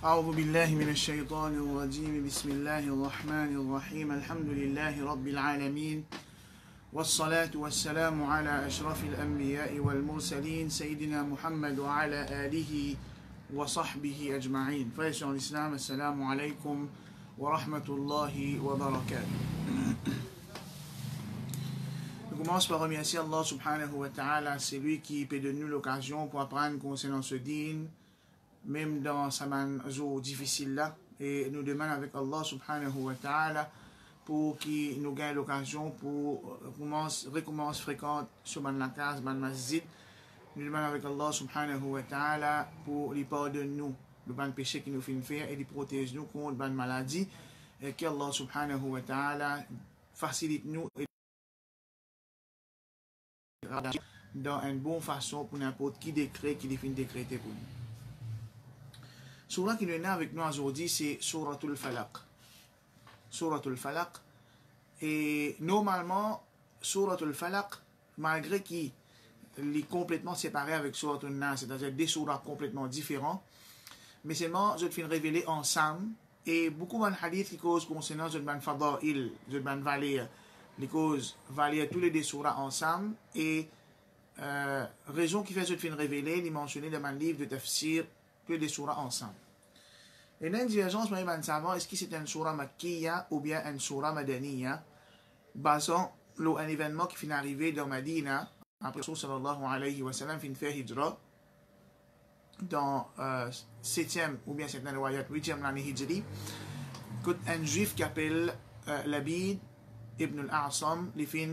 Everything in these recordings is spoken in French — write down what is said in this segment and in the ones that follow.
أعوذ بالله من الشيطان الرجيم بسم الله الرحمن الرحيم الحمد لله رب العالمين والصلاة والسلام على أشرف الأنبياء والمرسلين سيدنا محمد وعلى آله وصحبه أجمعين. Frères sur l'Islam, assalamu alaikum wa rahmatullahi wa barakatuh. Je commence par remercier Allah subhanahu wa ta'ala, c'est lui qui peut donner nous l'occasion pour apprendre concernant ce dîn, même dans sa jour difficile là, et nous demandons avec Allah subhanahu wa ta'ala pour qu'il nous gagne l'occasion pour recommencer fréquente sur la case, dans masjid. Nous demandons avec Allah subhanahu wa ta'ala pour lui pardonner nous le bon péché qui nous fait faire et lui protéger nous contre la maladie, et qu'Allah subhanahu wa ta'ala facilite nous et dans une bonne façon pour n'importe qui décret qui définit décréter pour nous. Surah qui nous est avec nous aujourd'hui, c'est Suratul Falaq. Suratul Falaq. Et normalement, Suratul Falaq, malgré qu'il est complètement séparé avec Suratul Nas, c'est-à-dire des surahs complètement différents, mais seulement, je te fais révéler ensemble. Et beaucoup de hadiths qui causent concernant je te fais fada'il, je te fais valer, les causes valer tous les deux surahs ensemble. Et raison qui fait que je te fais révéler, il est mentionné dans mon livre de tafsir, que des surahs ensemble. Et dans une divergence, moi, je savoir est-ce que c'est une surah makkiya ou bien une surah madaniya, basant un événement qui finit d'arriver dans Medina, après Rasul sallallahu alayhi wa sallam, fin fait hijra, dans 7e ou bien 8e l'année hijri, qu'un juif qui appelle Labid ibn al-A'sam, les fin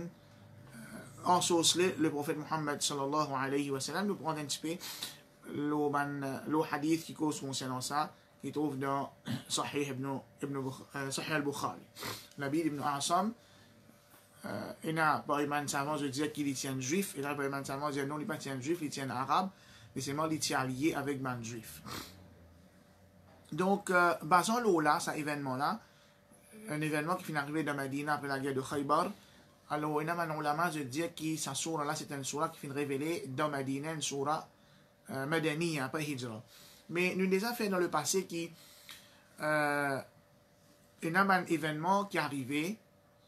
ensorcelé le prophète Muhammad sallallahu alayhi wa sallam. Nous prenons un petit peu le hadith qui cause concernant ça, qui trouve dans Sahih al-Bukhari. Labid ibn al-A'sam, il a par un savant, je disais qu'il est un juif, et là par un savant, je disais non, il n'est pas un juif, il est un arabe, mais c'est moi, il est allié avec un juif. Donc, basons là, cet événement-là, un événement qui finit d'arriver dans Medina après la guerre de Khaybar. Alors, il y a un ulama, je dis que cette surah-là, c'est une surah qui finit révélée dans Medina, une surah Madani, après Hijra. Mais nous avons déjà fait dans le passé qu'il y a un événement qui est arrivé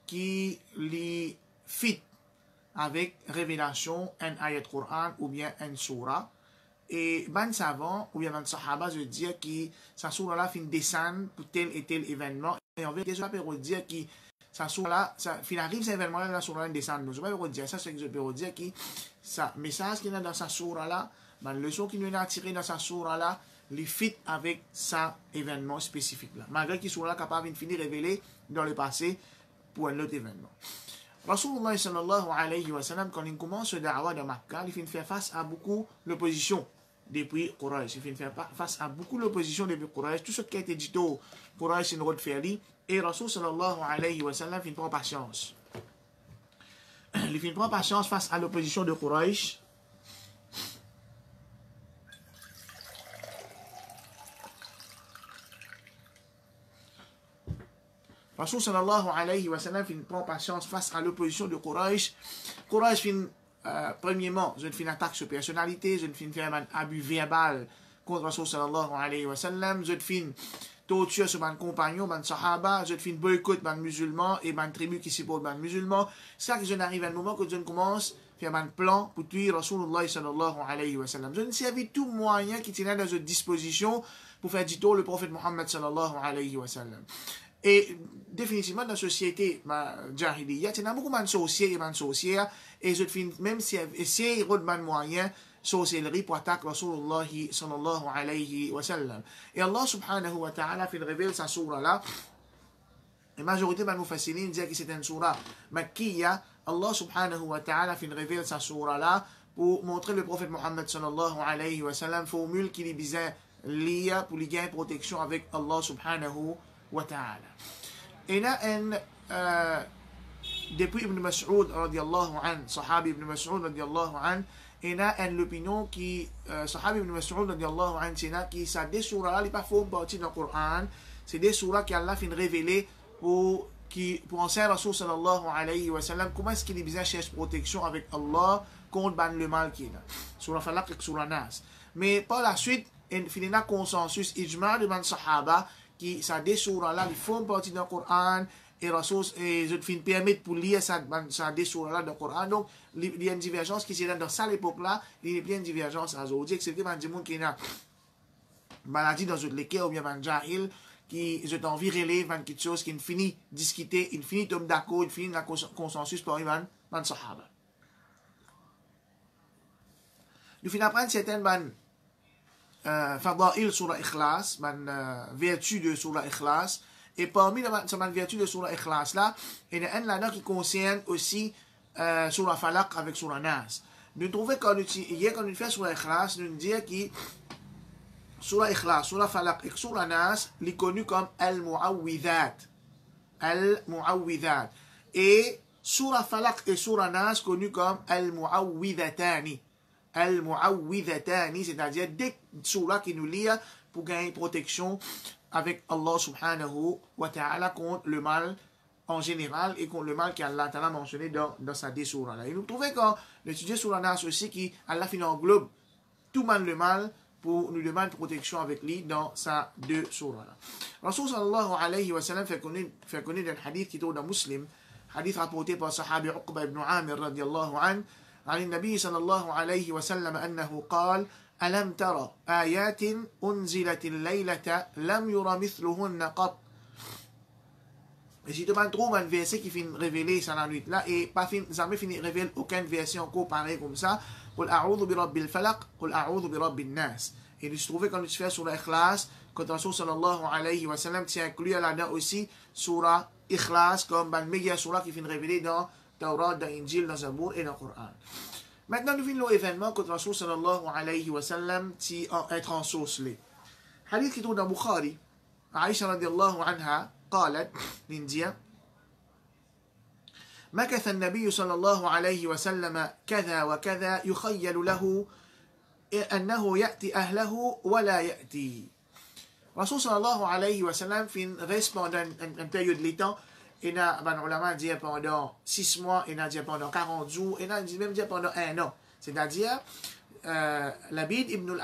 qui est fit avec révélation, un ayat Quran ou bien une surah. Et ben savant, ou bien ben sahaba, je dis que cette surah-là finit descendre pour tel et tel événement. Et on veut déjà dire que cette surah-là, fin arrive cet événement-là, la surah-là descend. Je ne vais pas dire ça, c'est que je peux dire que ce message qui est dans cette surah-là, la leçon qui nous a tirée dans cette surah-là, les fit avec cet événement spécifique-là. Malgré qu'il soit là capable de finir révélé dans le passé pour un autre événement. Rasulullah sallallahu alayhi wa sallam, quand il commence le da'wah de Makkah, il fait faire face à beaucoup d'opposition depuis Quraysh. Il fait faire face à beaucoup d'opposition depuis Quraysh. Tout ce qui a été dit au Quraysh, c'est une route ferry. Et Rasul sallallahu alayhi wa sallam, il prend patience. Il prend patience face à l'opposition de Quraysh. Rasul sallallahu alayhi wa sallam prend patience face à l'opposition de Quraysh. Quraysh premièrement, je ne fais une attaque sur personnalité, je ne fais un abus verbal contre Rasul sallallahu alayhi wa sallam, je ne fais torture sur mon compagnon, mon sahaba, je ne fais boycott mon musulman et mon tribu qui supporte mon musulman. C'est ça que je n'arrive à un moment que je commence à faire un plan pour tuer Rasulullah sallallahu alayhi wa sallam. Je ne servis tout moyen qui tenait dans une disposition pour faire du tort le prophète Muhammad sallallahu alayhi wa sallam. Et définitivement, dans la société jahiliya, il y a beaucoup de sorciers et de sorcières, et je finis même si essayer de faire moyen sorcellerie pour attaquer Rasulullah sallallahu alayhi wa sallam. Et Allah subhanahu wa ta'ala fait révéler sa surah là. La majorité de nos mufassirin disent que c'est une surah makkiya. Allah subhanahu wa ta'ala fait révéler sa surah là pour montrer le prophète Muhammad sallallahu alayhi wa sallam formule qu'il est besoin liée pour lui gagner protection avec Allah subhanahu wa ta'ala. Et là, depuis Ibn Mas'ud radiallahu an, sahabi Ibn Mas'ud radiallahu an, et là, l'opinion qui, sahabi Ibn Mas'ud radiallahu an, c'est là qui, ça, des surahs-là, n'est pas font partie dans le Coran, c'est des surahs qui Allah fin révéler pour enseigner Rasul sallallahu alayhi wa sallam, comment est-ce qu'il est besoin de chercher protection avec Allah contre le mal qui est là. Surah Falaq et Surah Nas. Mais par la suite, et finina consensus ijma de man sahaba qui ça des surah là ils font partie du Coran et Rasul et je fin permettre pour lire ça des surah là dans le Coran. Donc il y a une divergence qui c'est dans ça l'époque là, il y a bien une divergence à aujourd'hui excepté man di monde qui a maladie dans le cœur ou bien man jahil qui je t'envie relève man quelque chose qui finit discuter, il finit tomber d'accord, il finit la consensus pour man sahaba. Nous finissons apprendre certaines fadail sur la ikhlas, vertu de sur la ikhlas. Et parmi les vertus de sur la ikhlas là, il y a un là qui concerne aussi sur la falaq avec sur la nas. Nous trouvons quand nous fait sur la ikhlas, nous disons que sur la ikhlas, sur la falaq et sur la nas, il est connu comme al-mu'awwidhat. Al-mu'awwidhat. Et sur la falaq et sur la nas, connu comme al-mu'awwidhatani. Al-mu'awwidhatani, c'est-à-dire des surahs qui nous lient pour gagner protection avec Allah subhanahu wa ta'ala contre le mal en général et contre le mal qu'Allah ta'ala a mentionné dans sa des surahs. Et nous trouvons quand l'étudier sur la nas aussi qui Allah finit englobe tout le mal pour nous demander protection avec lui dans sa deux surahs. Rasul sallallahu alayhi wa sallam fait connaître un hadith qui est dans Muslim, hadith rapporté par sahabi Uqba ibn Amir radiallahu anhu عن النبي صلى الله عليه وسلم أنه قال ألم ترى آيات أنزلت الليلة لم ير مثلهن قط. Et si tu trouves un verset qui finit révélé ça la nuit là et pas jamais fini révèle aucun verset encore pareil comme ça. قل أعوذ برب الفلق قل أعوذ برب الناس. Et il se trouvait quand tu fais sur l'Ikhlas, quand Rasul sallallahu alayhi wa sallam tient inclus là-dedans aussi surah Ikhlas comme une méga surah qui finit révélée dans Taurat, dans Injil, dans Zabour et dans le Coran. Maintenant, nous venons l'événement que Rasul sallallahu alayhi wa sallam être ensorcelé. Hadith qui trouve dans Bukhari, Aïcha radiallahu anha, قالت ننديا مكث النبي صلى الله عليه وسلم كذا وكذا يخيل له أنه يأتي أهله ولا يأتي. Rasul sallallahu alayhi wa sallam reste pendant une période de temps. Il y a un ulama dit pendant 6 mois, il y a dit pendant 40 jours, il y a même dit pendant 1 an. C'est-à-dire, Labid ibn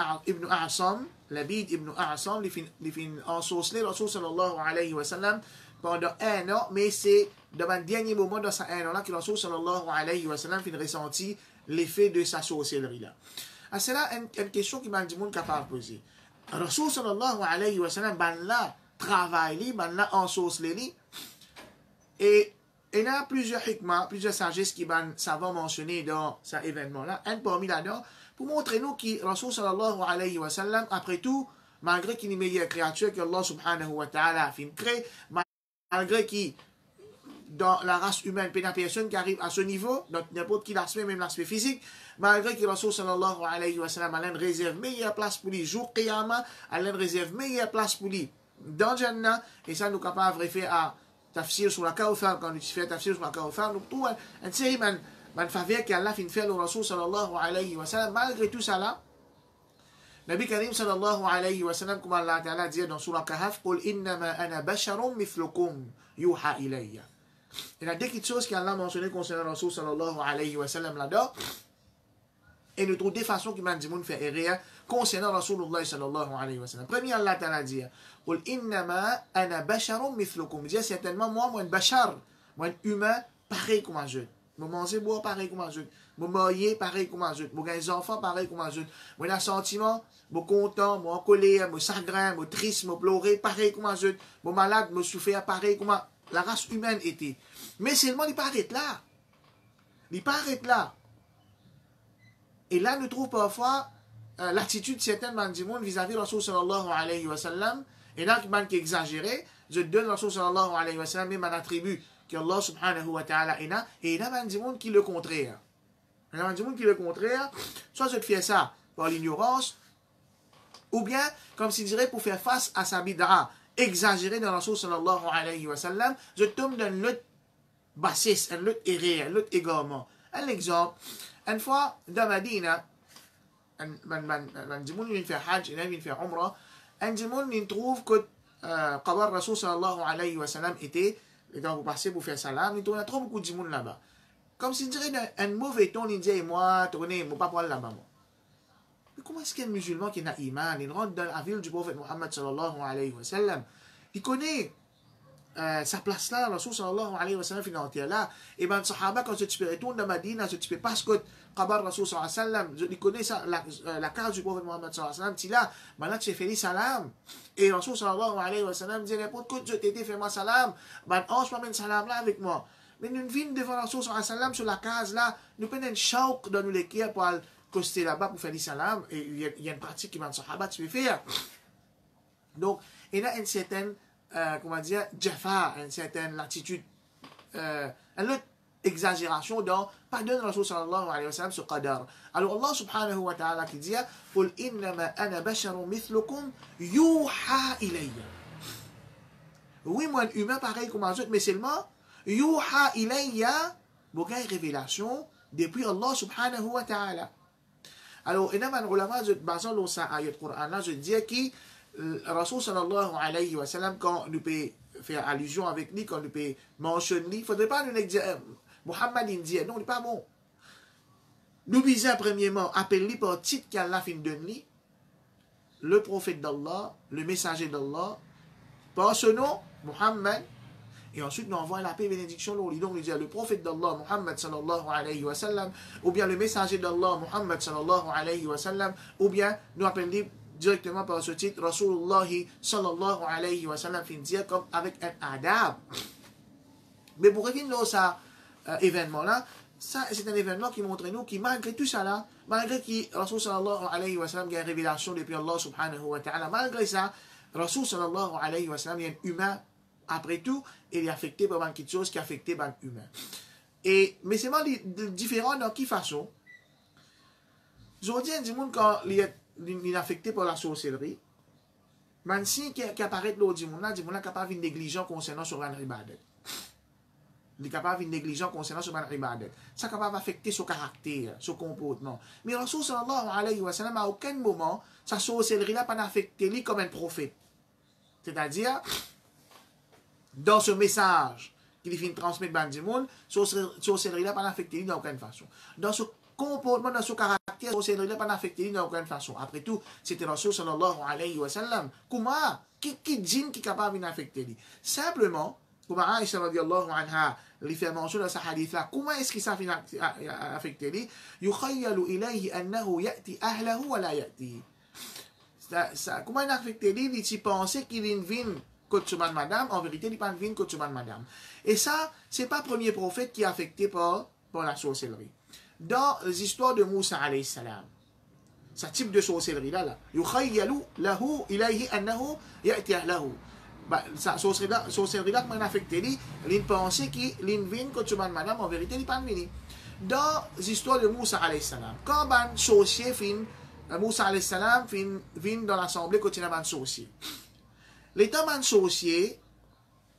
A'sam, il fin ensorcelé Rasul sallallahu alayhi wa sallam pendant 1 an, mais c'est dans un dernier moment dans ce 1 an-là que Rasul sallallahu alayhi wa sallam fin ressenti l'effet de sa sorcellerie-là. Ah, c'est là une question qui m'a dit monde capable de poser. Rasul sallallahu alayhi wa sallam, ban là, travaille, ban là, ensorcelé. Et il y a plusieurs hikmah, plusieurs sagesses qui sont savants mentionnés dans cet événement-là. Un parmi là-dedans, pour montrer nous que Rasul sallallahu alayhi wa sallam, après tout, malgré qu'il est une meilleure créature que Allah subhanahu wa ta'ala a créé, malgré qu'il, dans la race humaine, il y a une personne qui arrive à ce niveau, dans n'importe quel aspect, même l'aspect physique, malgré que Rasul sallallahu alayhi wa sallam a une réserve meilleure place pour lui, jour Qiyamah, a une réserve meilleure place pour lui dans Jannah, et ça nous capable de faire à tafsir sur la Kawthar, quand tu fais tafsir sur la Kawthar, nous trouvons une série de faveurs qu'Allah fin fait au Rasul sallallahu alayhi wa sallam. Malgré tout ça là, Nabi Karim sallallahu alayhi wa sallam, comme Allah Ta'ala dit dans Surah Kahf, قُلْ إِنَّمَا أَنَا بَشَرٌ مِثْلُكُمْ يُوحَى إِلَيَّ. Il y a des petites choses qu'Allah a mentionnées concernant Rasul sallallahu alayhi wa sallam là-dedans. Et nous trouvons des façons qui m'ont dit de faire erreur concernant Rasulullah sallallahu alayhi wa sallam. Premier, Allah Ta'ala dit قُلْ إِنَّمَا أَنَا بَشَرٌ مِثْلُكُمْ. Dit certainement, moi, un bachar, moi, un humain, pareil comme un jeune. Moi, manger, boire, pareil comme un jeune. Moi, marier, pareil comme un jeune. Moi, gagner des enfants, pareil comme un jeune. Moi, un sentiment, moi, content, moi, en colère, moi, chagrin, moi, triste, moi, pleurer, pareil comme un jeune. Moi, malade, moi, souffrir, pareil comme la race humaine était. Mais seulement, il paraît là. Il paraît là. Et là, nous trouvons parfois l'attitude de certains monde vis-à-vis de Rasul sallallahu alayhi wa sallam. Et là, qui est exagéré, je donne Rasul sallallahu alayhi wa sallam même un attribut que Allah subhanahu wa ta'ala est là. Et il y a un monde qui est le contraire. Il y a un monde qui est le contraire. Soit je te fais ça par l'ignorance, ou bien, comme s'il dirait, pour faire face à sa bid'a exagérée dans Rasul sallallahu alayhi wa sallam, je tombe dans une autre bassesse, un autre erreur, un autre égarement. Un exemple, une fois dans Medina, un dimoun vient faire hajj, un vient faire umrah, un dimoun vient trouve que Qabar Rasul sallallahu alayhi wa sallam était, et quand vous passez pour faire salam, il y a trop beaucoup de dimoun là-bas. Comme s'il dirait un mauvais ton, il dit, moi, tournez, je ne vais pas prendre là-bas. Mais comment est-ce qu'un musulman qui n'a iman, il rentre dans la ville du prophète Mohammed sallallahu alayhi wa sallam, il connaît sa place là, Rasul sallallahu alayhi wa sallam financière là, et ben sahaba quand tu retournes dans Madina, tu peux pas ce que Qabar Rasul sallallahu alayhi wa sallam, il connaît ça, la case du prophète Mohammed sallallahu alayhi wa sallam, tu là, maintenant tu fais les salam, et Rasul sallallahu alayhi wa sallam dit n'importe quoi, je t'ai dit fais-moi salam, ben on se m'amène salam là avec moi. Mais nous venons devant Rasul sallallahu alayhi wa sallam sur la case là, nous prenons une chouk dans nous l'équerre pour coster là-bas pour faire les salam, et il y a une pratique qui m'a dit sahaba tu peux faire. Donc, il y a une certaine comment dire, Jaffa, une certaine latitude, une autre exagération dans pardonne Rasul sallallahu alayhi wa sallam sur Qadar. Alors Allah subhanahu wa ta'ala qui dit قُلْ إِنَّمَا أَنَا بَشَرٌ مِثْلُكُمْ يُوحَى إِلَيَّ. Oui, moi, un humain pareil comme un autre, mais seulement يُوحَى إِلَيَّ, pour une révélation depuis Allah subhanahu wa ta'ala. Alors, il y a un ulama, basant sur cette ayat Qur'an là, je dis que Rasul sallallahu alayhi wa sallam, quand nous peut faire allusion avec lui, quand nous peut mentionner lui, il ne faudrait pas nous dire Muhammad indien, non, il n'est pas bon. Nous visons premièrement, appelle-lui par titre qu'Allah fin de lui, le prophète d'Allah, le messager d'Allah, par ce nom, Muhammad, et ensuite nous envoie la paix et bénédiction, donc nous disons le prophète d'Allah, Muhammad sallallahu alayhi wa sallam, ou bien le messager d'Allah, Muhammad sallallahu alayhi wa sallam, ou bien nous appelle-lui directement par ce titre, Rasulullah sallallahu alayhi wa sallam, fin dire comme avec un adab. Mais pour revenir à cet événement-là, ça c'est un événement qui montre nous que malgré tout ça là, malgré que Rasul sallallahu alayhi wa sallam a une révélation depuis Allah subhanahu wa ta'ala, malgré ça, Rasul sallallahu alayhi wa sallam est un humain après tout, il est affecté par quelque chose qui est affecté par l'humain. Mais c'est vraiment différent dans quelle façon. Aujourd'hui, du monde quand il est affecté par la sorcellerie, même si qui apparaît là, du monde est capable de négligent concernant sur l'ibadat. Il est capable de négligent concernant sur l'ibadat. Ça est capable d'affecter son caractère, son comportement. Mais Rasul sallallahu alayhi wa sallam, à aucun moment, sa sorcellerie n'a pas affecté lui comme un prophète. C'est-à-dire, dans ce message qu'il vient transmettre à du monde, sorcellerie n'a pas affecté lui d'aucune façon. Dans ce comportement, dans ce caractère, sorcellerie n'a pas affecté lui d'aucune façon. Après tout, c'était Rasul sallallahu alayhi wa sallam. Comment? Qui djinn qui est capable d'affecter lui? Simplement, comme Aïcha radiallahu anha, il fait mention dans sa hadith là, comment est-ce qu'il s'est affecté lui? يُخَيَّلُ إِلَيْهِ أَنَّهُ يَأْتِي أَهْلَهُ وَلَا يَأْتِي. Comment il a affecté lui? Il pensait qu'il vient Kotsuman Madame, en vérité, il n'est pas venu Kotsuman Madame. Et ça, ce n'est pas le premier prophète qui est affecté par la sorcellerie. Dans les histoires de Moussa alayhi salam, ce type de sorcellerie là, yukhayyalu lahu ilayhi annahu ya'ti ahlahu. Sa sorcellerie là, qui m'a affecté, il pensait qu'il vient Kotsuman Madame, en vérité, il n'est pas venu. Dans les histoires de Moussa alayhi salam, quand un sorcier Moussa alayhi salam vient dans l'assemblée quand il y a un sorcier. L'état d'un sorcier,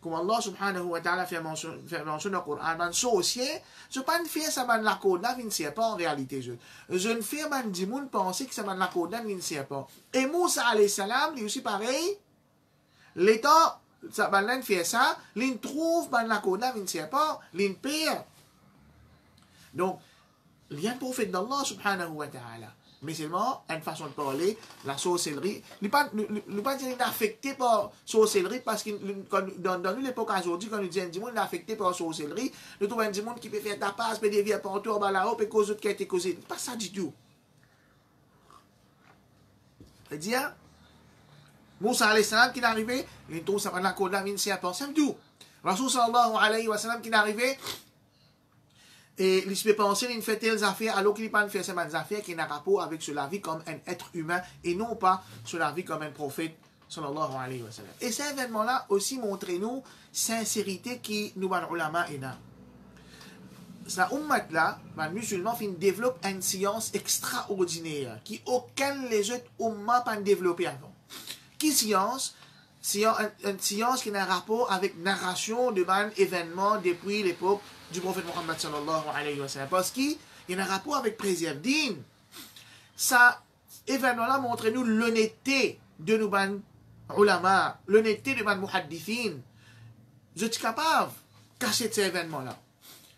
comme Allah subhanahu wa ta'ala fait mention dans le Coran, un sorcier, je ne peux pas faire ça dans la code, je ne sais pas en réalité. Je ne fais pas du monde penser que ça dans la code, je ne sais pas. Et Moussa alayhi salam, lui aussi pareil, l'état, ça fait ça, il trouve dans la code, je ne sais pas, il pire. Donc, il y a un prophète d'Allah subhanahu wa ta'ala. Mais seulement, une façon de parler, la sorcellerie, il n'est pas affecté par la sorcellerie parce que dans l'époque aujourd'hui, quand nous disons que monde est affecté par la sorcellerie, nous trouvons des gens qui peut faire tapas, peut dévier partout, là-haut, peut causer qui a été causé. Pas ça du tout. C'est-à-dire, Moussa alayhi salam qui est arrivé, il trouve ça pendant la côte là, il ne sait pas. C'est tout. Rasul sallallahu alayhi wa sallam qui est arrivé, et il se peut penser qu'il fait telles affaires alors qu'il n'est pas fait ces affaires qui n'a rapport avec cela vie comme un être humain et non pas cela vie comme un prophète sallallahu alayhi wa sallam. Et cet événement-là aussi montre-nous sincérité qui nous a ulama et na. Sa ummat-là, les musulmans développent une science extraordinaire qui aucun les autres ummats n'ont développé avant. Qui science? Une science qui a un rapport avec narration de man événements depuis l'époque du prophète Mohammed sallallahu alayhi wa sallam. Parce qu'il y a un rapport avec préserver. Ça, événement-là montre-nous l'honnêteté de nos ban ulama, l'honnêteté de ban muhaddithin. Je suis capable de cacher cet événement-là.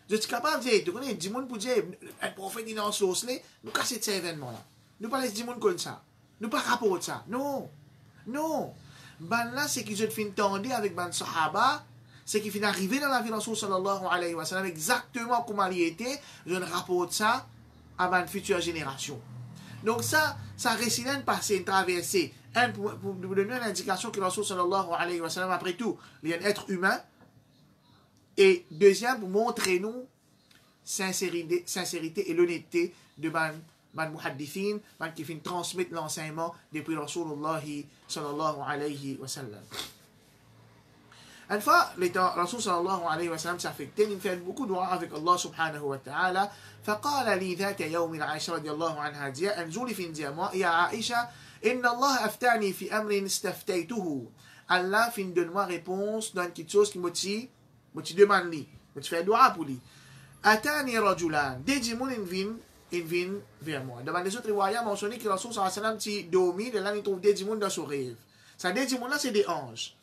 Je suis capable de dire, tu connais, dis-moi pour dire, un prophète dit dans ce nous cacher cet événement-là. Nous pas laisser dire comme ça. Nous pas rapporter ça. Non. Non. Ben là, c'est qu'ils ont fait tendre avec ben sahaba, c'est qu'ils finissent arriver dans la vie de Rasul sallallahu alayhi wa sallam exactement comme il était, je rapporte ça à ma future génération. Donc ça récite un passé, une traversée. Un, pour nous donner une indication que Rasul sallallahu alayhi wa sallam, après tout, il y a un être humain. Et deuxième, pour montrer nous sincérité et l'honnêteté de man muhaddithin, man qui finit transmettre l'enseignement depuis Rasulullah sallallahu alayhi wa sallam. Une fois, Rasul sallallahu alayhi wa sallam s'affectait, il fait beaucoup de dua avec Allah subhanahu wa ta'ala. فقال لي ذات يوم عائشة رضي الله عنها ديا أنزولي في ديا يا عائشة إن الله أفتاني في أمر استفتيته. Allah fin donne-moi réponse dans quelque chose qui me demande lui, me fait dua pour lui. Atani rajulan, des gens ils viennent vers moi. Dans les autres riwayas mentionné que Rasul sallallahu alayhi wa sallam dormi, et là il trouve des gens dans son rêve. Ça des gens là c'est des anges.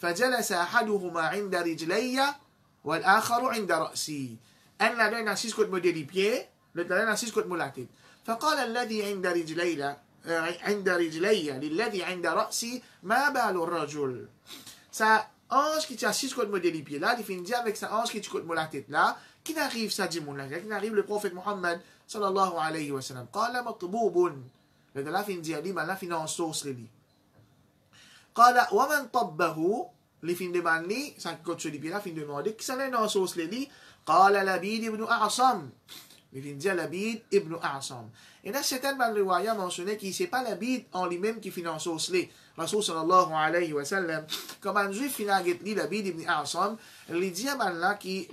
فجلس أحدهما عند رجلي والآخر عند رأسي. أن لدينا نسيس كت مدري بيه لدينا نسيس كت ملاتب. فقال الذي عند رجلي للذي عند رأسي ما بال الرجل. Ça ange qui tient 6 côtes modèles pieds là, il finit dire avec sa ange qui tient côte la tête là, qui n'arrive ça dit mon là, qui n'arrive le prophète Muhammad sallallahu alayhi wa sallam. قال مطبوب. Le là finit dire lui, mais là finit en sauce lui. قال ومن طبه اللي فين دماني سان كوتشو دي بيلا فين دماني كسانا ناصوص لي قال لبيد ابن أعصم اللي فين دي لبيد ابن أعصم. Et dans certaines riwayas mentionné qu'il c'est pas Labid en lui-même qui finance les Rasul sallallahu alayhi wa sallam. Comme un juif finance li Labid ibn A'sam, il dit à là qui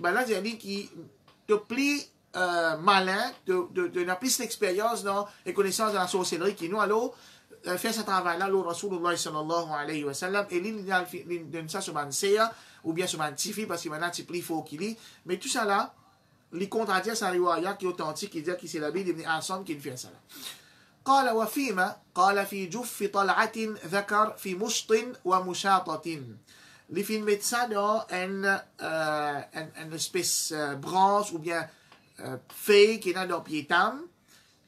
te plie malin, de n'a plus l'expérience dans les connaissances de la sorcellerie qui nous alors fait ce travail-là, le Rasulullah sallallahu alayhi wa sallam, et il donne ça sur un seya, ou bien sur un tifi, parce qu'il y a un petit faux qui lit, mais tout ça là, il contradit sa riwaya qui est authentique, qui dit que c'est Labid ibn A'sam qui fait ça là. قال وفيما قال في جف طلعة ذكر في مشط ومشاطة. Il fait mettre ça dans une espèce branche ou bien feuille qui est dans le piétam.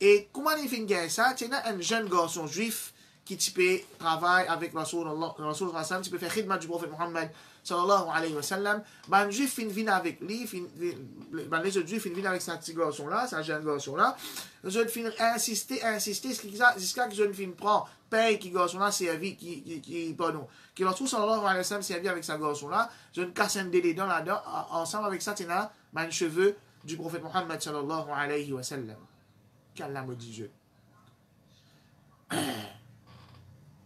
Et comment il fait ça? C'est un jeune garçon juif qui travaille avec Rasulullah, qui peut faire khidmat du prophète Muhammad sallallahu alayhi wa sallam. Ben, juif vient avec lui, les autres juifs viennent avec ce petit garçon-là, ce jeune garçon-là. Les autres viennent insister, jusqu'à que jeune fille prend, paye qui garçon-là servi, pardon, qui Rasul sallallahu alayhi wa sallam servi avec ce garçon-là. Je ne casse un délai là-dedans, ensemble avec ça, c'est un cheveu du prophète Muhammad sallallahu alayhi wa sallam. Qu'Allah me dit Dieu.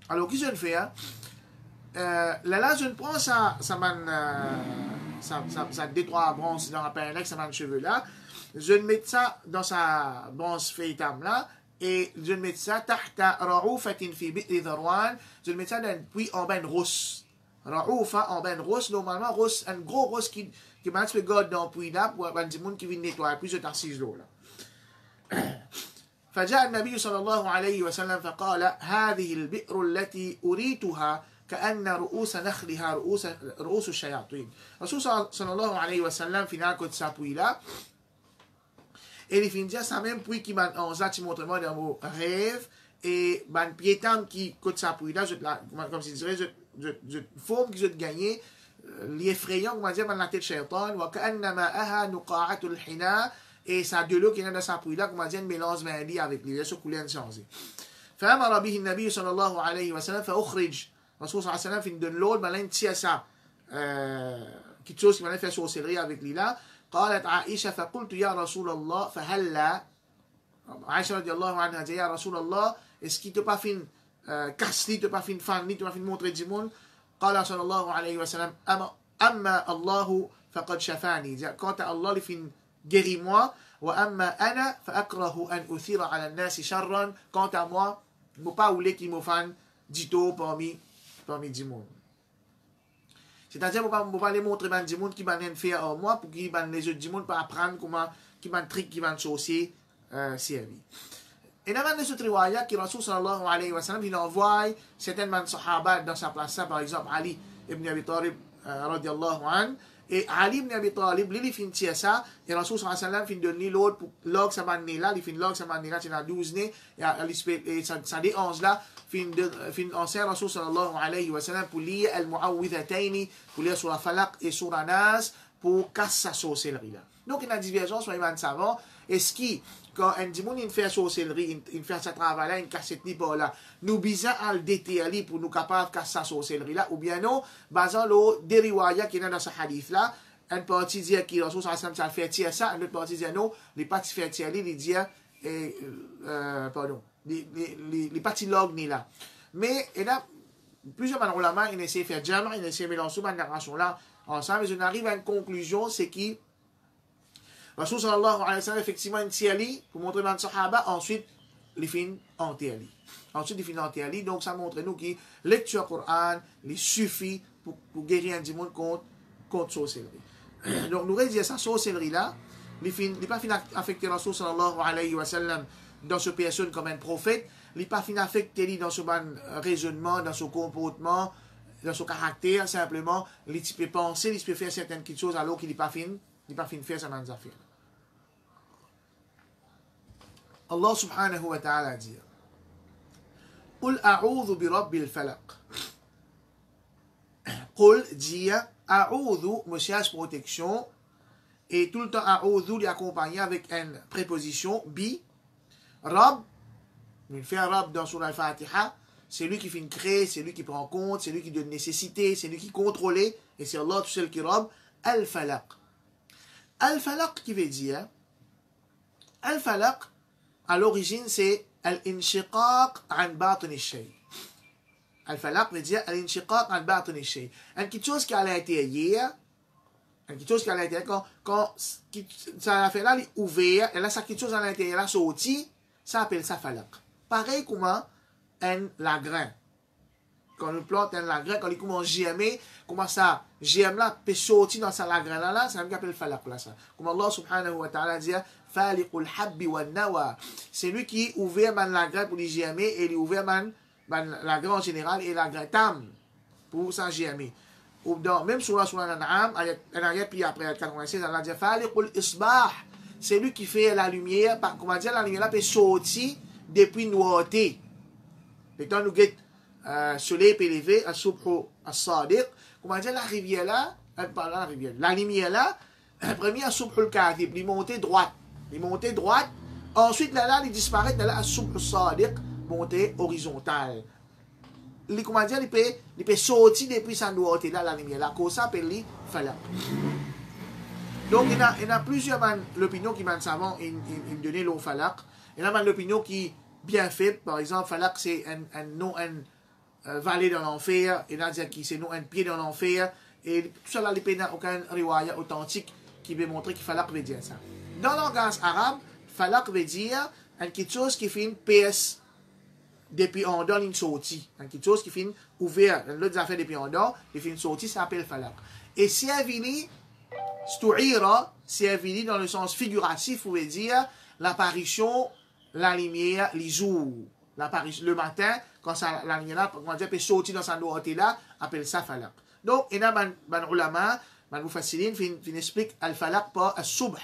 Alors, qu'est-ce que je fais? Là, je prends ça détroit bronze dans la période, ça m'a cheveux là. Je mets ça dans sa bronze feuilletam là. Et je mets ça tahta ra'oufatin fi bi'ri dharwan. Je mets ça dans un puits en bain rousse. Ra'oufa en bain rousse. Normalement, rousse, un gros rousse qui m'a fait garde dans le puits là pour un petit monde qui vient nettoyer. Puis je t'assise l'eau là. فجاء النبي صلى الله عليه وسلم فقال هذه البئر التي أريتها كأن رؤوس نخلها رؤوس الشياطين. Rasul صلى الله عليه وسلم في ناكل سابوي là. Et il finit ça même puis qui m'a en ça tu montre moi dans mon rêve et ban piétam qui côte sapouille là comme si dirais je forme que je gagner l'effrayant comment dire dans la tête shaytan wa ka'annama aha nuqa'atul hina. Et ça de l'eau qui est dans sa pouille là, comme on dit, un mélange maladie avec lui, ce couleur changé. فأمر به النبي صلى الله عليه وسلم فأخرج. Rasul صلى الله عليه وسلم fin donne l'eau, mais là il tient ça. Quelque chose qui m'a fait sorcellerie avec lui là. قالت عائشة فقلت يا رسول الله فهلا. عائشة رضي الله عنها dit يا رسول الله, est-ce qu'il te pas fin casse-li, te pas fin fan-li, te pas fin montrer du monde? قال صلى الله عليه وسلم أما الله فقد شفاني. Quant à Allah, il fin guéris-moi. وأما أنا فأكره أن أثير على الناس شرا. Quant à moi, je ne veux pas ouler qui me fan dito parmi du monde. C'est-à-dire, je ne veux pas les montrer du monde qui va faire en moi pour qu'ils les autres du monde pas apprendre comment qui va trick qui va saucer servi. Et dans les autres riwayat qui Rasul sallallahu alayhi wa sallam il envoie certains sahaba dans sa place, par exemple Ali ibn Abi Talib radiyallahu anhu. Et Ali ibn Abi Talib, lui, il finit ça, et Rasul sallallahu alayhi wa sallam finit donner l'autre pour log sa manne là, il finit log sa manne là, c'est dans 12 nez, et ça dit 11 là, finit ancien Rasul sallallahu alayhi wa sallam pour lire al-mu'awwidhataini, pour lire sur la falaq et sur la nas, pour casser sa sorcellerie là. Donc, il y a une divergence sur les man savants. Est-ce que, quand un dimon il fait sorcellerie, il fait sa travail là, il casse cette par là, nous bisons à le déterrer pour nous capables de casser sa sorcellerie là, ou bien non, basant le dériwaya qui est dans ce hadith là, une partie dit que Rasul sallallahu alayhi wa sallam fait tirer ça, une autre partie dit non, les parties fait tirer, il dit, pardon, les parties log ni là. Mais, il y a plusieurs ulama, ils essaient de faire jamr, ils essaient de mélanger cette narration là ensemble, et on arrive à une conclusion, c'est qui Rasul sallallahu alayhi wa sallam, effectivement, une tiali pour montrer les sahaba, ensuite, les fins en tiali. Ensuite, les fins en tiali. Donc, ça montre nous que lecture Coran, les suffit pour guérir un démon contre sorcellerie. Donc, nous dire ça, sorcellerie là, les pas fin affecter Rasul sallallahu alayhi wa sallam dans ce personne comme un prophète, les pas fin affecter dans son raisonnement, dans son comportement, dans son caractère, simplement, les peut penser, il peut faire certaines choses alors qu'il n'est pas fin faire sa manne affaire. Allah subhanahu wa ta'ala dit قل أعوذ برب الفلق قل dit أعوذ message protection et tout le temps أعوذ est accompagné avec une préposition bi Rab il fait un Rab dans Surah Al-Fatiha c'est lui qui fait une créer c'est lui qui prend compte c'est lui qui donne nécessité c'est lui qui contrôle et c'est Allah tout seul qui Rab Al-Falaq Al-Falaq qui veut dire Al-Falaq à l'origine c'est Al-Inshiqaq an batin al-shay. Al-Falaq veut dire Al-Inshiqaq an batin al-shay. Quelque chose qui est à l'intérieur, quelque chose qui est à l'intérieur, quand ça fait là, il est ouvert, et là, ça quelque chose à l'intérieur, là, sorti, ça appelle ça Falaq. Pareil comme un lagrin. Quand on plante un lagrin, quand il commence à germer, comment ça, germe là, peut sortir dans sa lagrin là, ça appelle Falaq là, ça. Comme Allah subhanahu wa ta'ala dit, Faliqul habbi wa nawa. C'est lui qui ouvert la graine pour les germer et il ouvert la graine en général et la graine tam pour ça germer. Même sur la An'am, en arrière puis après 96, Allah dit Faliqul isbah. C'est lui qui fait la lumière, comment dire, la lumière là peut sortir depuis noirté. Le temps nous guette soleil peut lever, al-subhu as-sadiq. Comment dire, la rivière là, la lumière là, premier al-subhu al-kadhib, il montait droite. Il montait droite, ensuite là, il disparaît, là, al-subh as-sadiq, monter horizontal. Comment dire, il peut sortir depuis sa droite, là, la lumière, là, comme ça, appelle les falaq. Donc, il y a plusieurs l'opinion qui m'en savant, il donnait l'eau falaq. Il y a l'opinion qui est bien faite, par exemple, falaq, c'est un nom, un vallée dans l'enfer, et là, c'est non un pied dans l'enfer, et tout ça, là, il n'y a aucun riwaya authentique qui veut montrer que falaq veut dire ça. Dans le langage arabe, falaq veut dire quelque chose qui fait une pièce depuis en dedans une sortie. Quelque chose qui fait ouvert. L'autre affaire depuis en dedans, il fait une sortie, ça s'appelle falaq. Et si elle vient, si elle vient dans le sens figuratif, vous veut dire l'apparition, la lumière, les jours. Le matin, quand ça, la lumière là, comment dire, peut sortir dans sa droite là, appelle ça falaq. Donc, il y a un ulama, un mufassirin, qui explique al-falaq par al-subh.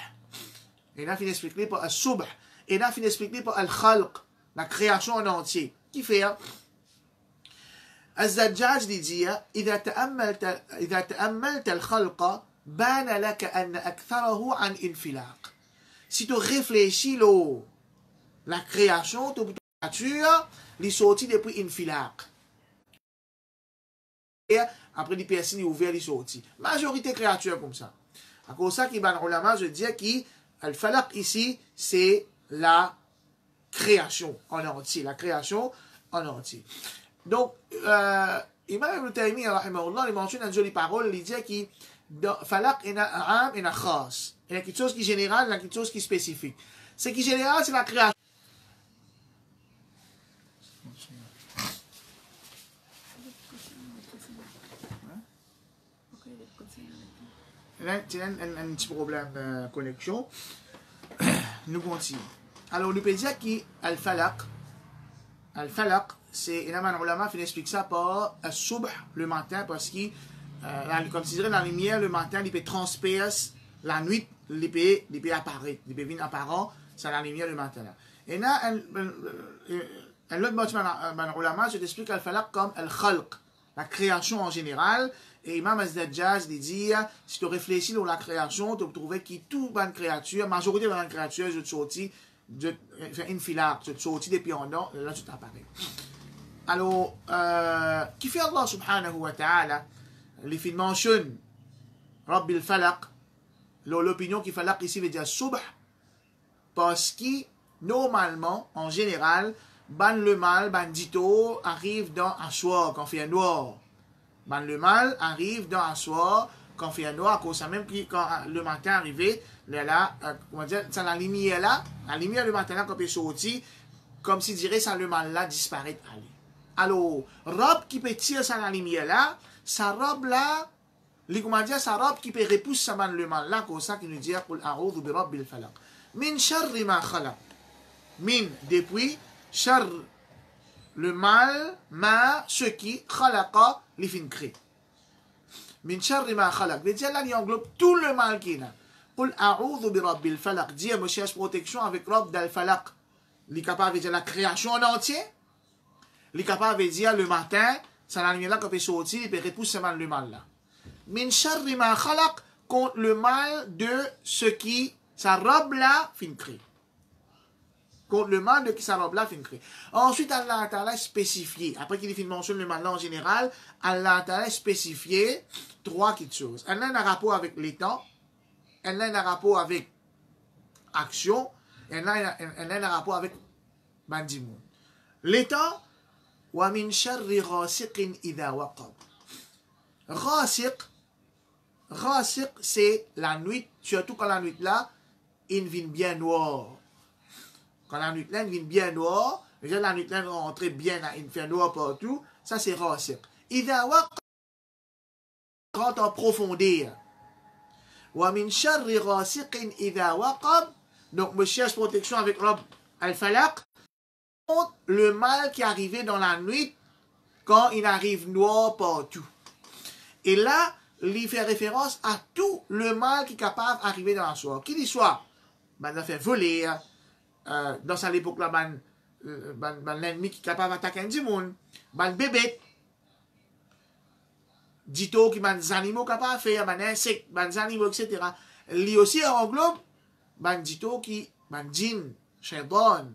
Et là, il explique par al-subh. Et là, il explique par al-khalq, la création en entier. Qui fait الزجاج dit إذا تأملت الخلق بان لك أن أكثره عن انفلاق. Si tu réfléchis la création de la nature, il sortit depuis infilaq. Et après, les personnes ouvertes, ils sortent. Majorité créature comme ça. À cause de ça, qui ban ulama, je dis que al-falaq ici, c'est la création en entier. La création en entier. Donc, Imam Ibn Taymiyyah, rahimahullah, il mentionne une jolie parole, il dit que falaq est un am et un khas. Il y a quelque chose qui est général, il y a quelque chose qui est spécifique. Ce qui est général, c'est la création. Là, il y a un petit problème de connexion. Nous continuons. Alors, nous peut dire que al-falaq, c'est, il y a un ulama qui explique ça par al-subh le matin, parce que comme si dirait, la lumière, le matin, il peut transpercer la nuit, il peut apparaître, il peut venir apparent, c'est la lumière le matin. Là. Et là, l'autre ulama, je t'explique al-falaq comme al-khalq, la création en général. Et Imam Az-Zajjaj dit, si tu réfléchis sur la création, tu vas trouver que toute bonne créature, la majorité de la créature, je te sortis, je fais une filare, je te sortis depuis un an, là tu t'apparais. Alors, qui fait Allah subhanahu wa ta'ala, les films mentionnent Rabbil Falaq, l'opinion qui falaq ici veut dire subh, parce que normalement, en général, ban le mal, ban dito, arrive dans un soir, quand il fait noir. Ban le mal arrive dans un soir, quand il fait noir, à cause ça même, puis quand le matin arrivé, là, comment dire, ça la lumière là, la lumière le matin là, quand il est sorti, comme si dirait ça le mal là disparaît. Allez. Alors, robe qui peut tirer ça la lumière là, sa robe là, comment dire, sa robe qui peut repousser ça le mal là, comme ça qui nous dit, Qul a'udhu bi rabbil falaq. Min sharri ma khalaq. Min, depuis, char, le mal, ma, ce qui, khalaqa, les fin crée. Min sharri ma khalaq. Mais là, il englobe tout le mal qui est là. Qul a'udhu bi rabbil falaq. Dire, je cherche protection avec robe d'al falaq. Il est capable de dire la création en entier. Il est capable de dire le matin, ça la lumière là, quand il est sorti, il peut repousser le mal là. Min sharri ma khalaq, contre le mal de ce qui, sa robe là, fin crée. Contre le mal de qui sa robe là, fin crée. Ensuite, Allah Ta'ala spécifié, après qu'il fin mentionne le mal là en général, Allah Ta'ala spécifié trois petites choses. Elle a un rapport avec les temps, elle a un rapport avec action, elle a un rapport avec bandimoun. Les temps, wa min sharri ghasiqin idha waqab. Ghasiq, c'est la nuit, surtout quand la nuit là, il vient bien noir. Quand la nuit là, il vient bien noir, déjà la nuit là, rentre bien, il fait noir partout, ça c'est ghasiq. Idha waqab, rentre en profondeur. Wa min sharri ghasiqin idha waqab, donc je cherche protection avec Rabb al-Falaq, contre le mal qui est arrivé dans la nuit, quand il arrive noir partout. Et là, il fait référence à tout le mal qui est capable d'arriver dans la soirée. Qui dit soit, ben, il fait voler, dans cette époque-là, l'ennemi qui est capable d'attaquer un monde, ben, bébé, dit-on qui des animaux capables de faire, ben, insectes, ben, animaux, etc. Lui aussi englobe, ben, dit-on qui, ben, djinn, shaitan,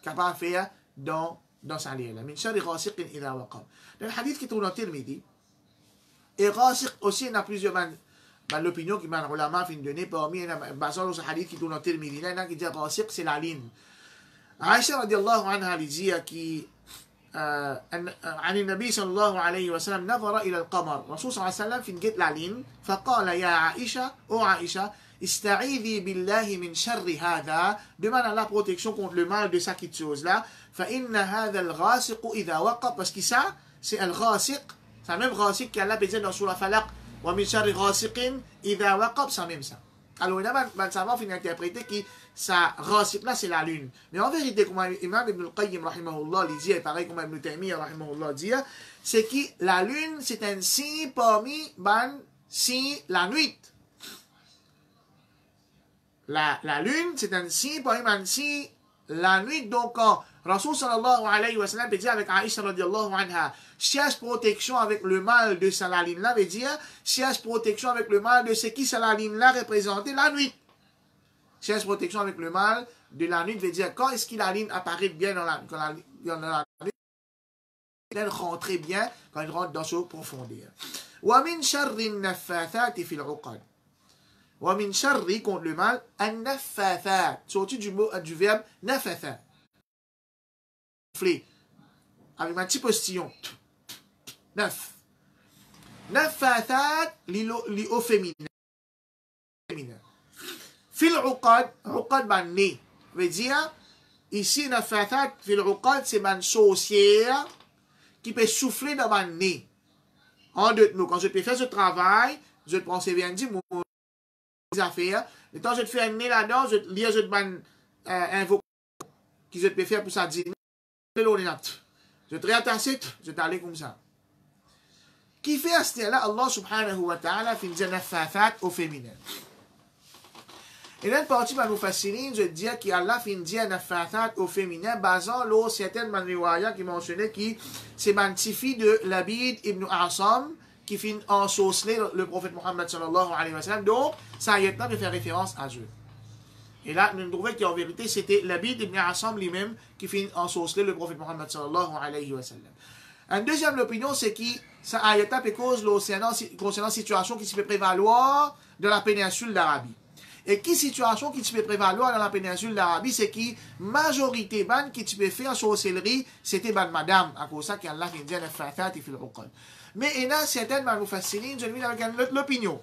capable de faire dans sa ligne. Min sharri ghasiqin idha waqab. Dans le hadith qui tourne au Tirmidhi, et ghasiq aussi, il y a plusieurs l'opinion qui m'a ulama fin donné parmi basant sur ce hadith qui tourne au Tirmidhi. Il y en a qui disent ghasiq, c'est la ligne. Aïcha radiallahu anha lui dit qui عن النبي صلى الله عليه وسلم نظر إلى القمر رسول صلى الله عليه وسلم في جت لعلين فقال يا عائشة أو عائشة استعيذي بالله من شر هذا demande la protection contre le mal de cette chose là فإن هذا الغاسق إذا وقب parce que ça c'est le غاسق c'est le même غاسق qu'Allah peut dire dans Surah Falaq ومن شر غاسق إذا وقب c'est même ça. Alors, il y a un savant qui a interprété que ça racine là, c'est la lune. Mais en vérité, comme Imam Ibn al-Qayyim, rahimahullah, dit, et pareil comme Ibn Taymiyyah, rahimahullah, dit, c'est que la lune, c'est un signe parmi si la nuit. La lune, c'est un signe parmi si la nuit. Donc, quand Rasul sallallahu alayhi wa sallam peut dire avec Aïcha radiallahu anha, cherche protection avec le mal de Salaline là, veut dire cherche protection avec le mal de ce qui Salaline là représentait la nuit. Cherche protection avec le mal de la nuit veut dire quand est-ce que la ligne apparaît bien dans la nuit, elle rentre bien quand elle rentre dans ce profondeur. Wa min sharri an-naffathati fil 'uqad. Wa min sharri contre le mal an-naffathat. Sorti du verbe nafatha. Avec ma petite postillon. Neuf. Naffathat li au féminin. Fil 'uqad, 'uqad ban nez. Veut dire, ici, naffathat fil 'uqad, c'est ban sorcière qui peut souffler dans ban nez. En deux mots, quand je peux faire ce travail, je te prends ces bien dit, mon affaires. Et quand je te fais un nez là-dedans, je te lis, je te ban invocation qui je te peux faire pour ça dire. Je te réattache, je t'allais comme ça. Qui fait à ce là Allah subhanahu wa ta'ala fin dire naffathat au féminin. Et là, une partie de nous fascine, je dis qu'Allah fin dire naffathat au féminin, basant l'eau certaines manriwaya qui mentionnaient que c'est mantifi de Labid ibn Asam qui fin ensorceler le prophète Muhammad sallallahu alayhi wa sallam. Donc, ça a été de faire référence à Dieu. Et là, nous trouvons qu'en vérité, c'était Labid ibn Asam lui-même qui fin ensorceler le prophète Muhammad sallallahu alayhi wa sallam. Une deuxième opinion, c'est que ça a été cause concernant la situation qui se peut prévaloir dans la péninsule d'Arabie. Et qui situation qui se peut prévaloir dans la péninsule d'Arabie, c'est que majorité ban qui se peut faire sorcellerie, c'était ban madame, à cause de ça qu'Allah vient dire naffathat fil uqad. Mais il y a certaines manufacturiers, je viens avec l'opinion.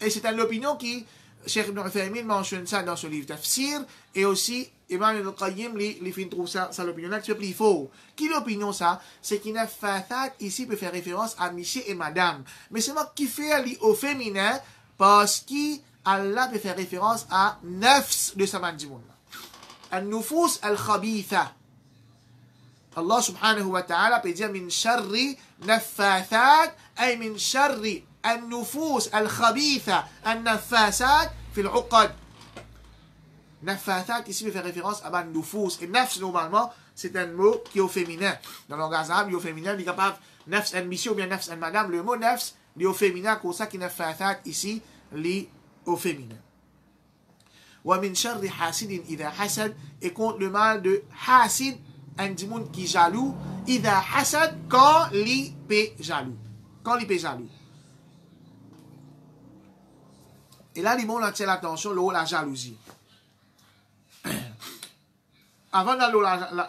Et c'est une opinion qui, Cheikh Ibn Uthaymin mentionne ça dans son livre Tafsir, et aussi Imam Ibn Qayyim, les filles trouvent ça l'opinion-là qui est plus faux. Qui l'opinion ça? C'est qu'il n'a fathat ici peut faire référence à monsieur et madame. Mais c'est moi qui fait au féminin parce qu'Allah peut faire référence à nafs de sa mandimoun. Al-nufus al-khabitha. Allah subhanahu wa ta'ala peut dire min sharri naffathat ay min sharri al-nufus al-khabitha al-naffasat fil uqad. Naffathat ici peut faire référence à ban nufus. Et nafs normalement c'est un mot qui est au féminin. Dans le langage arabe, il est au féminin, il est capable nafs en monsieur ou bien nafs en madame. Le mot nafs il est au féminin, comme ça qui naffathat ici il est au féminin. Wa min sharri hasidin idha hasad, et contre le mal de hasid, un dimoun qui jaloux, idha hasad, quand l'ipé jaloux. Quand l'ipé jaloux. Et là, les mots, on attire l'attention, la jalousie. Avant d'aller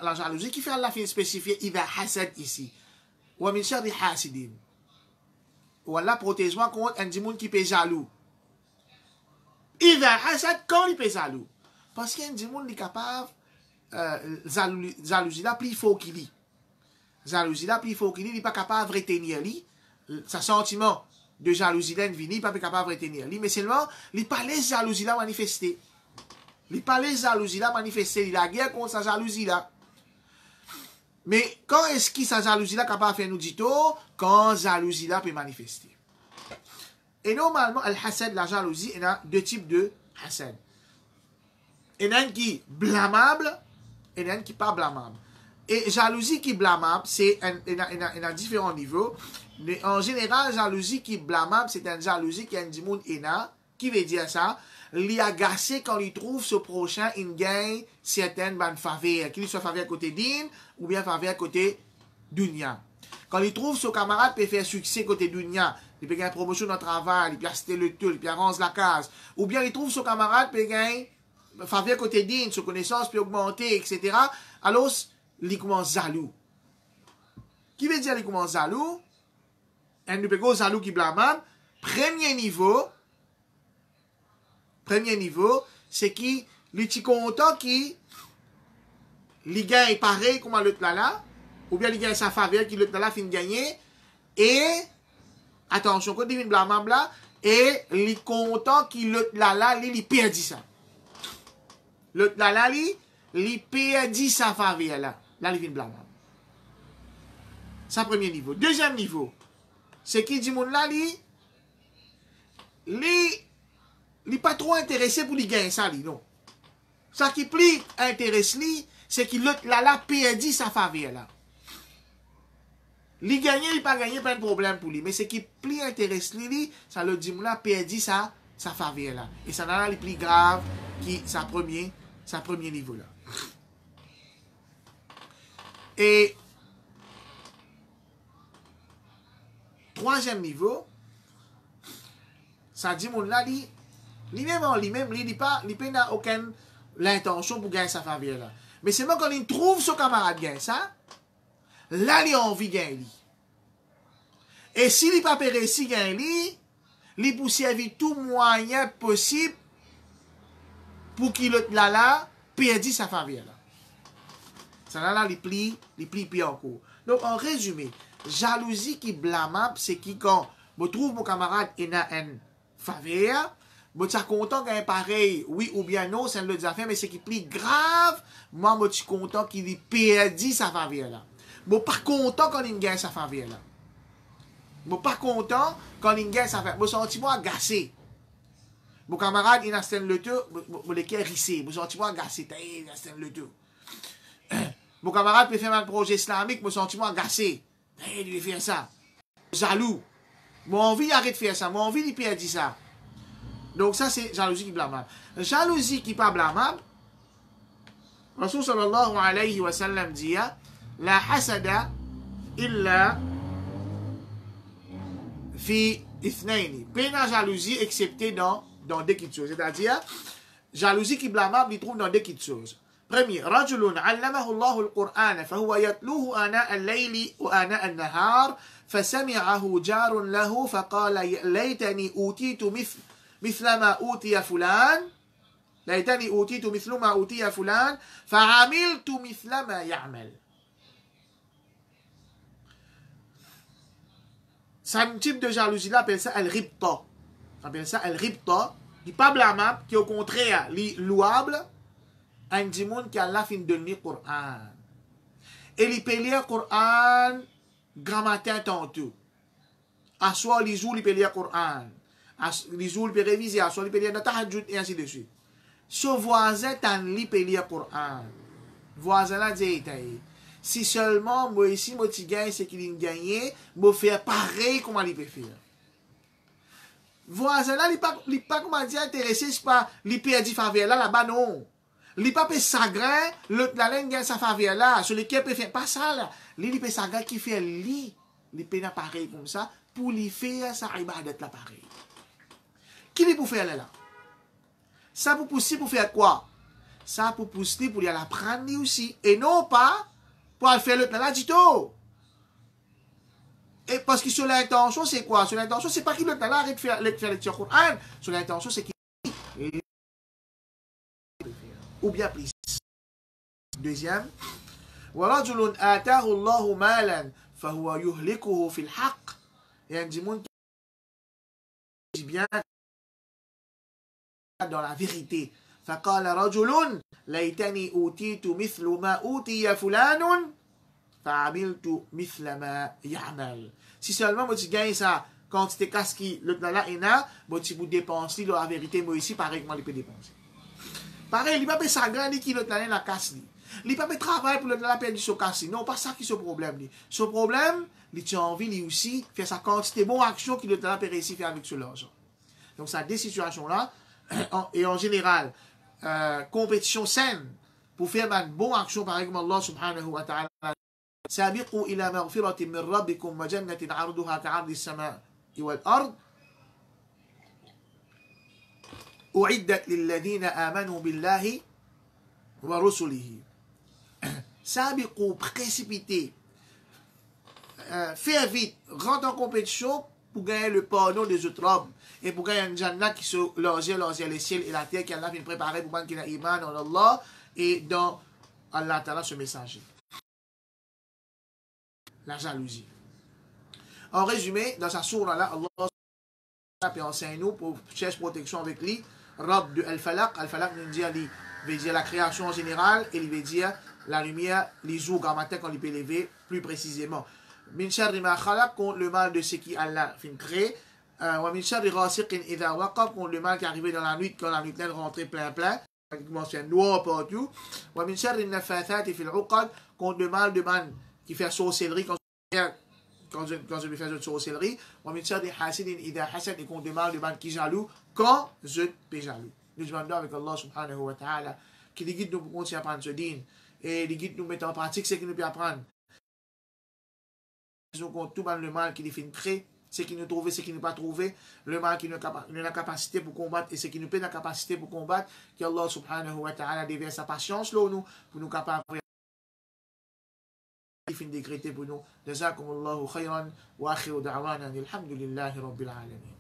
la jalousie, qui fait Allah fin spécifier idha hasad ici. Wa min sharri hasidin. Ou Allah protège-moi contre un dimoun qui peut jaloux. Idha hasad, quand il peut jaloux. Parce qu'un dimoun est capable jalousie là plus fort qu'il est. Jalousie là plus fort qu'il est, il n'est pas capable de retenir lui. Sa sentiment de jalousie là il n'est pas capable de retenir lui, mais seulement il pas les jalousie là manifester. Il pas les jalousie là manifester, il a guerre contre sa jalousie là. Mais quand est-ce que sa jalousie là capable de faire nous dit quand jalousie là peut manifester. Et normalement, al-hasad, la jalousie, il y a deux types de hasad. Il y en a un qui est blâmable, et il y en a un qui n'est pas blâmable. Et jalousie qui est blâmable, c'est il y a différents niveaux. Mais en général, jalousie qui est blâmable, c'est une jalousie qui a un dimoun ena, qui veut dire ça, il est agacé quand il trouve ce prochain, il gagne certaines bonnes faveurs, qu'il soit faveur côté din, ou bien faveur côté dunya. Quand il trouve son camarade peut faire succès côté dunya, il peut gagner promotion dans le travail, il peut acheter le tout, il peut arranger la case. Ou bien il trouve son camarade peut gagner faveur côté din, sa connaissance peut augmenter, etc. Alors, il commence jaloux. Qui veut dire il commence jaloux? Un peut go jaloux qui blâmable. Premier niveau, c'est qu'il est content qu'il gagne pareil comme l'autre là, ou bien il gagne sa faveur qui l'autre là fin de gagner, et attention, quand il vient blâmable là, et il est content qu'il l'autre là, il perdit ça. L'autre là, il perdit sa faveur là. Là, il vient blâmable. C'est le premier niveau. Deuxième niveau, c'est qu'il dit, mon là, il n'est pas trop intéressé pour lui gagner ça, non. Ça qui plus intéresse lui, c'est qu'il là perdit sa faveur là. Lui gagner, il pas gagné, pas de problème pour lui. Mais ce qui plus intéresse lui, ça le dit, là perdit sa faveur là. Et ça n'a le plus grave qui sa premier niveau là. Et troisième niveau, ça dit mon là, lui-même, il n'a aucune l'intention pour gagner sa faveur là. Mais c'est moi quand il trouve son camarade gagne ça, là il a envie de gagner. Et s'il n'est pas réussi à gagner, il peut servir tout moyen possible pour qu'il là perde sa faveur là. Ça là il plie encore. Donc en résumé, jalousie qui blâmable, c'est qui quand je trouve mon camarade et a une faveur, je suis content qu'il y ait pareil, oui ou bien non, c'est une autre affaire, mais c'est qui plus grave, moi je suis content qu'il ait perdu sa faveur là. Je ne suis pas content quand il gagne sa faveur là. Je suis pas content quand il gagne ça fait. Je me sens agacé. Mon camarade, il a le tout, je l'ai rissé. Je me sens agacé. Il a le tout. Mon camarade peut faire un projet islamique, je me sens agacé. Il lui fait ça. Jaloux. J'ai envie d'arrêter de faire ça. J'ai envie de perdre ça. Donc ça, c'est jalousie qui est blâmable. Jalousie qui n'est pas blâmable, Rasul sallallahu alayhi wa sallam dit La hasada illa fi ithnaini. Pas de jalousie excepté dans deux petites choses. C'est-à-dire, jalousie qui est blâmable, il trouve dans deux petites choses. Premier, رجل علمه الله القرآن فهو يتلوه آناء الليل وآناء النهار فسمعه جار له فقال ليتني أوتيت مثل ما أوتي فلان ليتني أوتيت مثل ما أوتي فلان فعملت مثل ما يعمل. C'est un type de jalousie là, appelle ça al-ribta. On appelle ça al-ribta, qui n'est pas blâmable, qui est au contraire louable. Un monde qui a la fin de lire le Coran. Et il peut lire le Coran grand matin tantôt. À soir, les jours, il peut lire le Coran. Les jours, il peut réviser. À soir, il peut lire le tahajjud et ainsi de suite. Ce voisin, il peut lire le Coran. Voisin là dit, si seulement moi ici, moi, tu gagnes ce qu'il a gagné, moi, faire pareil comme il peut faire. Voisin là, il n'est pas, comment dire, intéressé, c'est pas, il peut dire faveur là, là-bas, non. Il pas peut sagrin, la laine gagne sa faveur là, sur lequel peut faire pas ça là. Il peut sagrin qui fait il peut pareil comme ça pour lui faire sa ibadat là pareil. Qui est pour faire là? Ça pour pousser pour faire quoi? Ça pour pousser pour lui apprendre lui aussi et non pas pour faire le là du tout. Et parce que sur l'intention c'est quoi? Sur l'intention c'est pas qu'il le là arrête de faire lecture Coran. Sur l'intention c'est qu'il ou bien plus. Deuxième, ورجل آتاه الله مالا فهو يهلكه في الحق. Et un monde qui dit bien dans la vérité. فقال رجل ليتني أوتيت مثل ما أوتي فلان فعملت مثل ما يعمل. Si seulement tu gagnes ça quantité casque le là et là, tu peux dépenser la vérité moi ici pareil comment il peut dépenser. Pareil, il ne peut pas s'agrandir qui l'autre la casse. Il ne peut pas travailler pour la perdre son casse. Non, pas ça qui est ce problème. Ce problème, il a envie lui aussi faire sa quantité de bonne action qu'il a réussi à faire avec ce l'argent. Donc, ça a des situations-là. Et en général, compétition saine pour faire une bonne action, par exemple, Allah subhanahu wa ta'ala. سابقوا إلى مغفرة من ربكم وجنة عرضها كعرض السماء والأرض أعدت للذين آمنوا بالله ورسله. سابقوا, précipiter, faire vite, rentrer en compétition pour gagner le pardon des autres hommes et pour gagner un jannat qui se loger les ciels et la terre qui Allah vient préparer pour man qui a iman en Allah et dans Allah Ta'ala ce messager. La jalousie. En résumé, dans sa sourate là, Allah enseigne nous pour chercher protection avec lui. Rab de Al-Falaq. Al-Falaq veut dire la création en général et il veut dire la lumière, les jours, grand matin quand il peut lever plus précisément. Min sharri ma khalaq, contre le mal de ce qui Allah fin créé. Wa min sharri ghasiqin idha waqab, contre le mal qui arrive dans la nuit quand la nuit est rentrée plein. Il mentionne noir partout. Wa min sharri nafathati fil uqad, contre le mal de man qui fait sorcellerie quand je vais faire une sorcellerie. Wa min sharri hasidin idha hasad, et contre le mal de man qui jaloux quand je suis jaloux. Nous demandons avec Allah subhanahu wa ta'ala qui nous guide nous pour continuer à apprendre ce din et nous guide nous mettre en pratique ce qu'il nous peut apprendre. Nous comptons tout le mal qui nous fait créer, ce qui nous trouve, ce qui nous pas trouvé, le mal qui nous a la capacité pour combattre et ce qui nous peut la capacité pour combattre, qu'Allah subhanahu wa ta'ala déverse sa patience là nous pour nous capables de faire décréter pour nous. Jazakumullahu khayran wa akhiru da'wana alhamdulillahi rabbil alamin.